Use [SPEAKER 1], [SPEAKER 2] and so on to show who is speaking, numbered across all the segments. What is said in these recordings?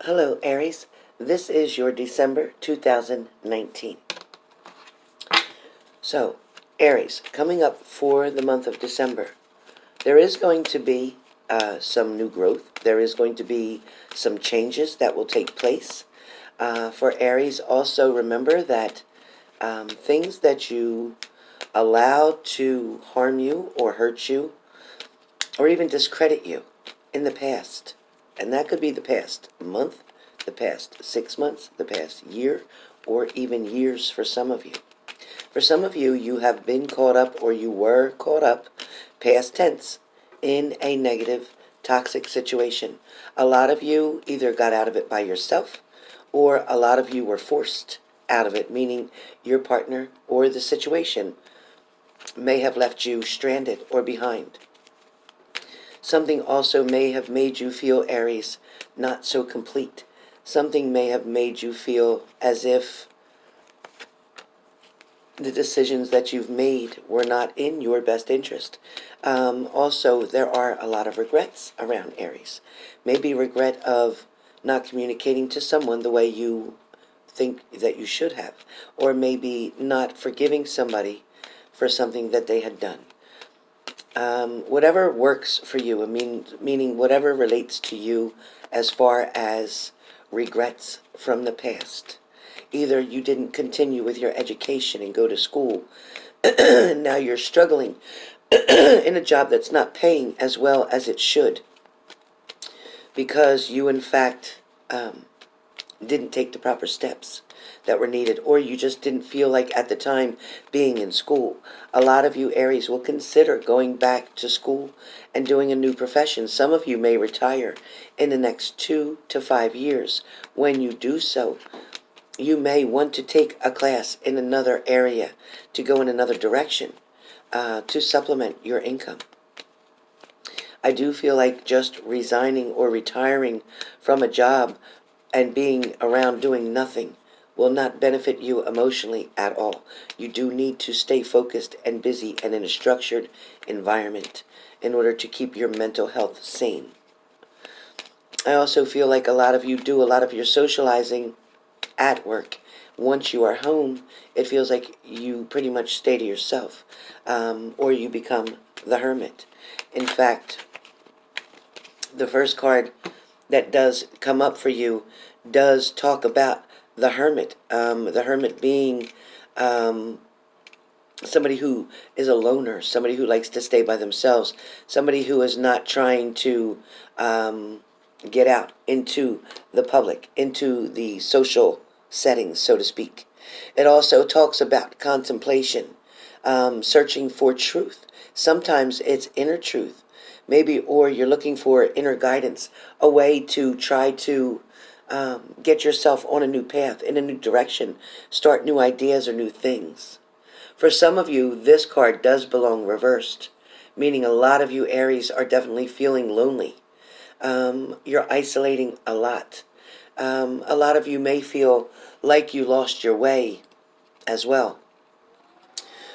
[SPEAKER 1] Hello, Aries. This is your December 2019. So, Aries, coming up for the month of December, there is going to be some new growth. There is going to be some changes that will take place. For Aries, also remember that things that you allow to harm you or hurt you or even discredit you in the past, and that could be the past month, the past 6 months, the past year, or even years for some of you. For some of you, you have been caught up, or you were caught up, past tense, in a negative, toxic situation. A lot of you either got out of it by yourself, or a lot of you were forced out of it, meaning your partner or the situation may have left you stranded or behind. Something also may have made you feel, Aries, not so complete. Something may have made you feel as if the decisions that you've made were not in your best interest. Also, there are a lot of regrets around Aries. Maybe regret of not communicating to someone the way you think that you should have, or maybe not forgiving somebody for something that they had done. Whatever works for you, meaning whatever relates to you as far as regrets from the past. Either you didn't continue with your education and go to school, now you're struggling in a job that's not paying as well as it should, because you in fact didn't take the proper steps that were needed, or you just didn't feel like at the time being in school. A lot of you, Aries, will consider going back to school and doing a new profession. Some of you may retire in the next 2 to 5 years. When you do so, you may want to take a class in another area, to go in another direction, to supplement your income. I do feel like just resigning or retiring from a job and being around doing nothing will not benefit you emotionally at all. You do need to stay focused and busy and in a structured environment in order to keep your mental health sane. I also feel like a lot of you do a lot of your socializing at work. Once you are home, it feels like you pretty much stay to yourself, or you become the hermit. In fact, the first card that does come up for you does talk about the hermit being somebody who is a loner, somebody who likes to stay by themselves, somebody who is not trying to get out into the public, into the social settings, so to speak. It also talks about contemplation, searching for truth. Sometimes it's inner truth, maybe, or you're looking for inner guidance, a way to try to get yourself on a new path, in a new direction, start new ideas or new things. For some of you, this card does belong reversed, meaning a lot of you, Aries, are definitely feeling lonely. You're isolating a lot. A lot of you may feel like you lost your way as well.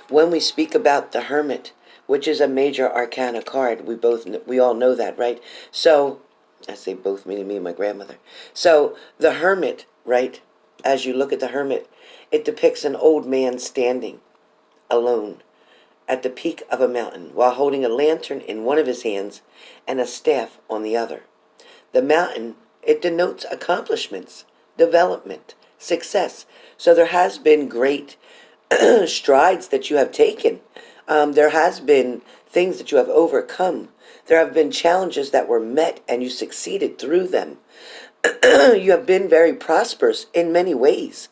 [SPEAKER 1] When we speak about the Hermit, which is a major arcana card, we all know that, right? So, I say both, meaning me and my grandmother. So, the Hermit, right, as you look at the Hermit, it depicts an old man standing alone at the peak of a mountain while holding a lantern in one of his hands and a staff on the other. The mountain, it denotes accomplishments, development, success. So there has been great strides that you have taken. There has been things that you have overcome. There have been challenges that were met and you succeeded through them. You have been very prosperous in many ways.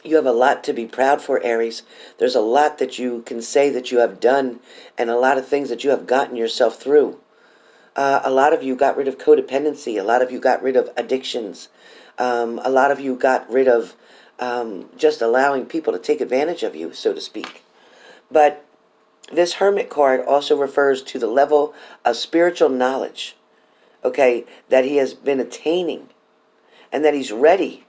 [SPEAKER 1] You have a lot to be proud for, Aries. There's a lot that you can say that you have done, and a lot of things that you have gotten yourself through. A lot of you got rid of codependency. A lot of you got rid of addictions. A lot of you got rid of just allowing people to take advantage of you, so to speak. But this Hermit card also refers to the level of spiritual knowledge, okay, that he has been attaining, and that he's ready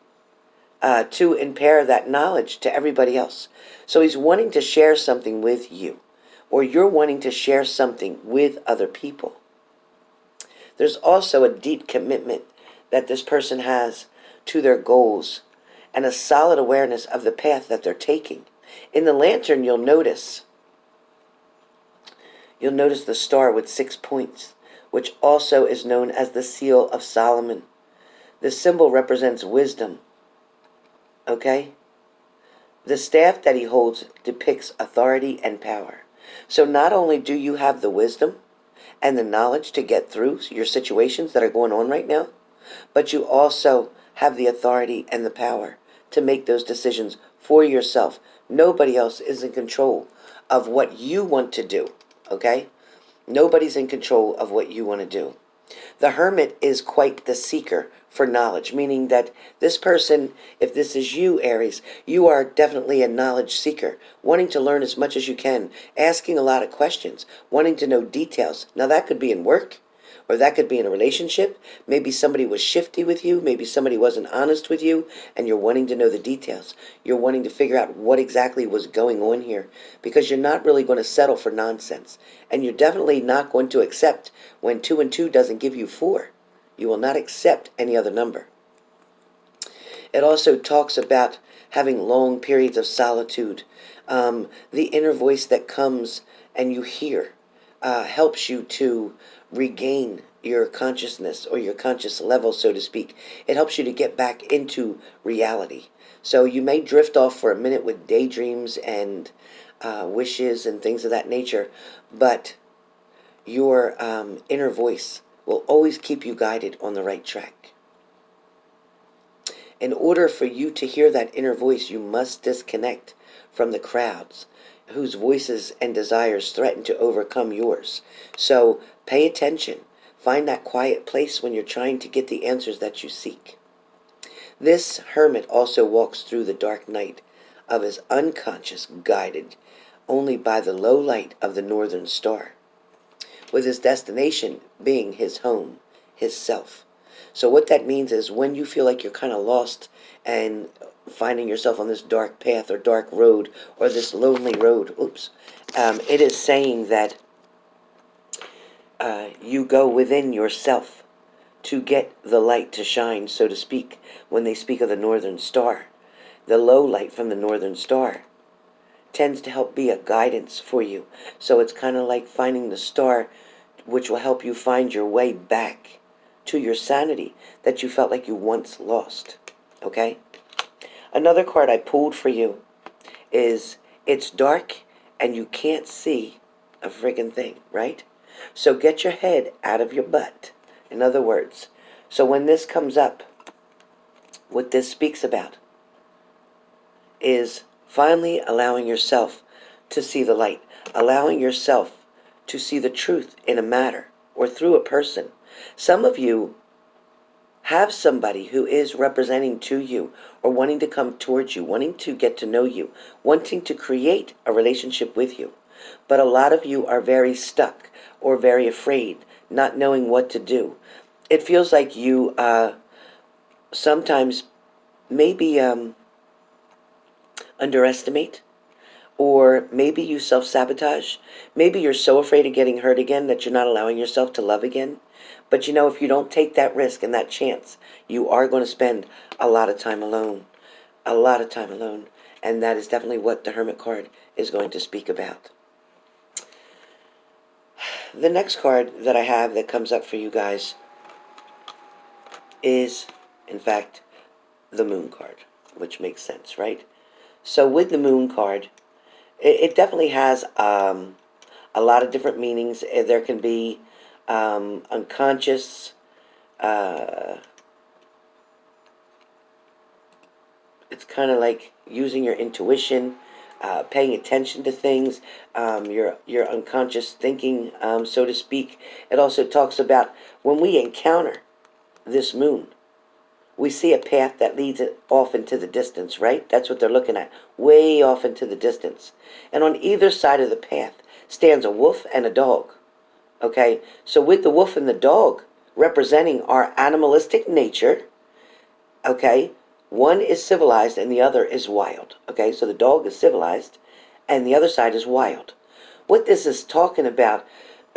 [SPEAKER 1] to impare that knowledge to everybody else. So he's wanting to share something with you, or you're wanting to share something with other people. There's also a deep commitment that this person has to their goals and a solid awareness of the path that they're taking. In the lantern, you'll notice the star with 6 points, which also is known as the seal of Solomon. This symbol represents wisdom, okay? The staff that he holds depicts authority and power. So not only do you have the wisdom and the knowledge to get through your situations that are going on right now, but you also have the authority and the power to make those decisions for yourself. Nobody else is in control of what you want to do, okay? Nobody's in control of what you want to do. The hermit is quite the seeker for knowledge, meaning that this person, if this is you, Aries, you are definitely a knowledge seeker, wanting to learn as much as you can, asking a lot of questions, wanting to know details. Now that could be in work, or that could be in a relationship. Maybe somebody was shifty with you, maybe somebody wasn't honest with you, and you're wanting to know the details. You're wanting to figure out what exactly was going on here, because you're not really going to settle for nonsense. And you're definitely not going to accept when 2 and 2 doesn't give you 4. You will not accept any other number. It also talks about having long periods of solitude. The inner voice that comes and you hear helps you to regain your consciousness, or your conscious level, so to speak. It helps you to get back into reality. So you may drift off for a minute with daydreams and wishes and things of that nature, but your inner voice will always keep you guided on the right track. In order for you to hear that inner voice, you must disconnect from the crowds whose voices and desires threaten to overcome yours. So pay attention. Find that quiet place when you're trying to get the answers that you seek. This hermit also walks through the dark night of his unconscious, guided only by the low light of the northern star, with his destination being his home, his self. So what that means is when you feel like you're kind of lost and finding yourself on this dark path or dark road or this lonely road, it is saying that you go within yourself to get the light to shine, so to speak, when they speak of the northern star. The low light from the northern star tends to help be a guidance for you. So it's kind of like finding the star, which will help you find your way back to your sanity that you felt like you once lost. Okay? Another card I pulled for you is, it's dark and you can't see a friggin' thing, right? So get your head out of your butt. In other words, so when this comes up, what this speaks about is finally allowing yourself to see the light, allowing yourself to see the truth in a matter or through a person. Some of you have somebody who is representing to you or wanting to come towards you, wanting to get to know you, wanting to create a relationship with you. But a lot of you are very stuck or very afraid, not knowing what to do. It feels like you sometimes maybe underestimate, or maybe you self-sabotage. Maybe you're so afraid of getting hurt again that you're not allowing yourself to love again. But you know, if you don't take that risk and that chance, you are going to spend a lot of time alone. A lot of time alone. And that is definitely what the Hermit card is going to speak about. The next card that I have that comes up for you guys is, in fact, the Moon card, which makes sense, right? So with the Moon card, it definitely has a lot of different meanings. There can be unconscious, it's kind of like using your intuition, paying attention to things, your unconscious thinking, so to speak. It also talks about when we encounter this moon, we see a path that leads it off into the distance, right? That's what they're looking at, way off into the distance. And on either side of the path stands a wolf and a dog, okay? So with the wolf and the dog representing our animalistic nature, okay, one is civilized and the other is wild, okay? So the dog is civilized and the other side is wild. What this is talking about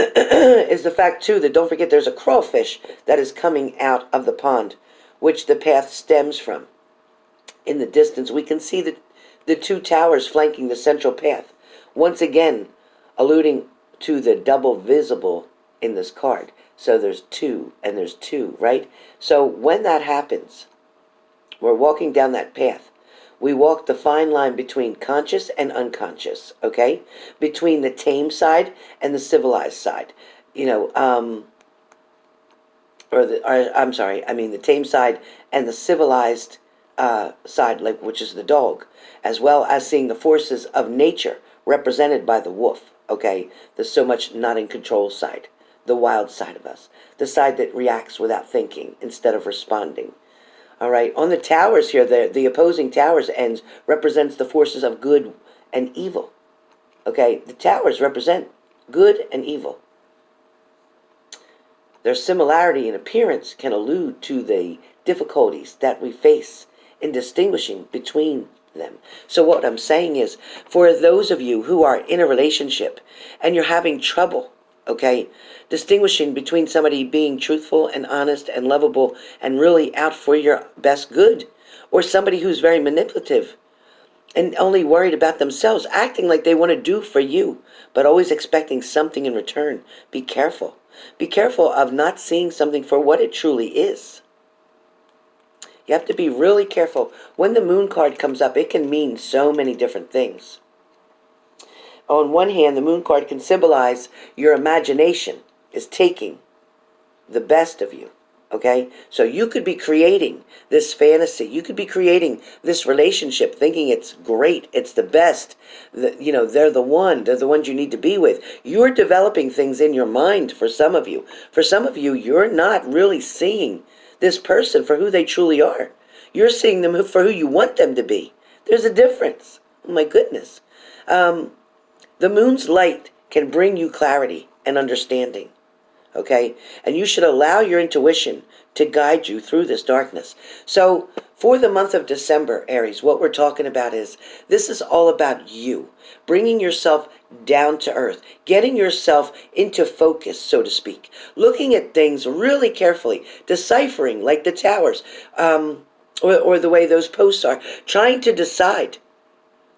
[SPEAKER 1] is the fact, too, that don't forget there's a crawfish that is coming out of the pond, which the path stems from. In the distance, we can see the two towers flanking the central path, once again alluding to the double visible in this card. So there's two, and there's two, right? So when that happens, we're walking down that path. We walk the fine line between conscious and unconscious, okay? Between the tame side and the civilized side. You know, the tame side and the civilized side, like, which is the dog, as well as seeing the forces of nature represented by the wolf, okay? The so much not in control side, the wild side of us, the side that reacts without thinking instead of responding. All right, on the towers here, the opposing towers ends represents the forces of good and evil. Okay, the towers represent good and evil. Their similarity in appearance can allude to the difficulties that we face in distinguishing between them. So what I'm saying is, for those of you who are in a relationship and you're having trouble, okay, distinguishing between somebody being truthful and honest and lovable and really out for your best good, or somebody who's very manipulative and only worried about themselves, acting like they want to do for you, but always expecting something in return. Be careful. Be careful of not seeing something for what it truly is. You have to be really careful. When the moon card comes up, it can mean so many different things. On one hand, the moon card can symbolize your imagination is taking the best of you, okay? So you could be creating this fantasy. You could be creating this relationship thinking it's great, it's the best. They're the ones you need to be with. You're developing things in your mind for some of you. For some of you, you're not really seeing this person for who they truly are. You're seeing them for who you want them to be. There's a difference. Oh my goodness. The moon's light can bring you clarity and understanding, okay? And you should allow your intuition to guide you through this darkness. So for the month of December, Aries, what we're talking about is, this is all about you, bringing yourself down to earth, getting yourself into focus, so to speak, looking at things really carefully, deciphering like the towers, or the way those posts are, trying to decide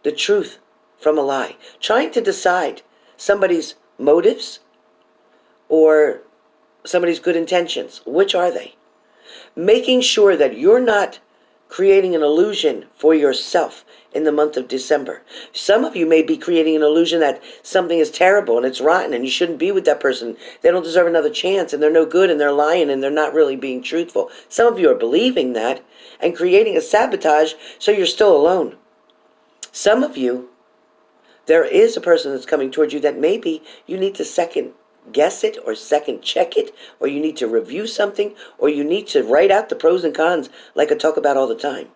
[SPEAKER 1] the truth from a lie, trying to decide somebody's motives or somebody's good intentions. Which are they? Making sure that you're not creating an illusion for yourself in the month of December. Some of you may be creating an illusion that something is terrible and it's rotten and you shouldn't be with that person. They don't deserve another chance and they're no good and they're lying and they're not really being truthful. Some of you are believing that and creating a sabotage so you're still alone. Some of you, there is a person that's coming towards you that maybe you need to second guess it or second check it, or you need to review something, or you need to write out the pros and cons like I talk about all the time.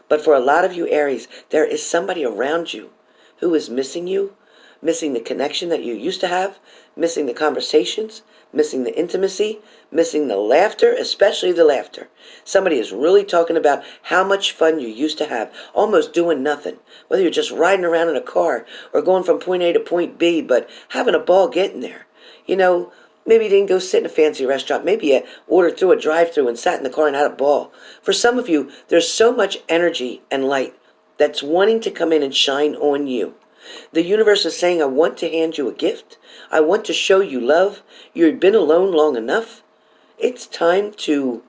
[SPEAKER 1] But for a lot of you Aries, there is somebody around you who is missing you, missing the connection that you used to have, missing the conversations, missing the intimacy, missing the laughter, especially the laughter. Somebody is really talking about how much fun you used to have, almost doing nothing. Whether you're just riding around in a car or going from point A to point B, but having a ball getting there. You know, maybe you didn't go sit in a fancy restaurant. Maybe you ordered through a drive-thru and sat in the car and had a ball. For some of you, there's so much energy and light that's wanting to come in and shine on you. The universe is saying, I want to hand you a gift. I want to show you love. You've been alone long enough. It's time to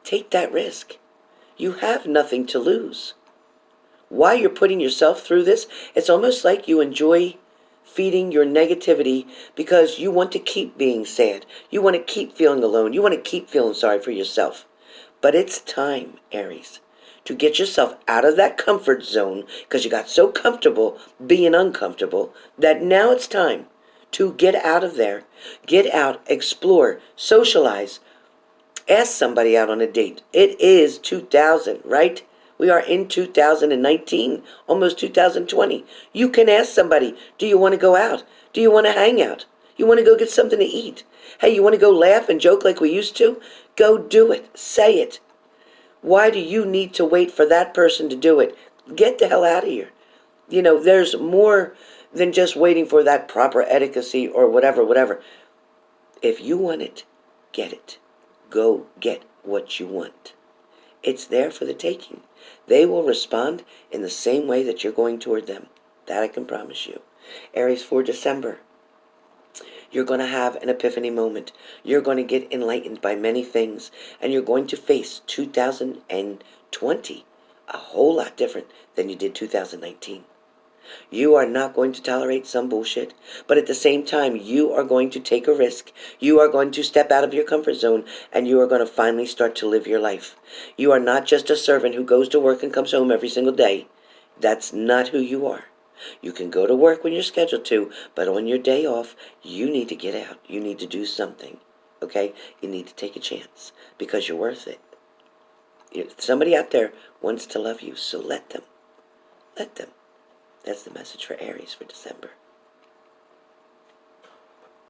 [SPEAKER 1] take that risk. You have nothing to lose. Why you're putting yourself through this, it's almost like you enjoy feeding your negativity because you want to keep being sad. You want to keep feeling alone. You want to keep feeling sorry for yourself. But it's time, Aries, to get yourself out of that comfort zone because you got so comfortable being uncomfortable that now it's time to get out of there. Get out, explore, socialize, ask somebody out on a date. It is 2000, right? We are in 2019, almost 2020. You can ask somebody, do you want to go out? Do you want to hang out? You want to go get something to eat? Hey, you want to go laugh and joke like we used to? Go do it. Say it. Why do you need to wait for that person to do it? Get the hell out of here. You know, there's more than just waiting for that proper etiquette or whatever. If you want it, get it. Go get what you want. It's there for the taking. They will respond in the same way that you're going toward them. That I can promise you. Aries, for December, you're going to have an epiphany moment. You're going to get enlightened by many things, and you're going to face 2020 a whole lot different than you did 2019. You are not going to tolerate some bullshit, but at the same time, you are going to take a risk. You are going to step out of your comfort zone, and you are going to finally start to live your life. You are not just a servant who goes to work and comes home every single day. That's not who you are. You can go to work when you're scheduled to, but on your day off, you need to get out. You need to do something, okay? You need to take a chance because you're worth it. Somebody out there wants to love you, so let them. Let them. That's the message for Aries for December.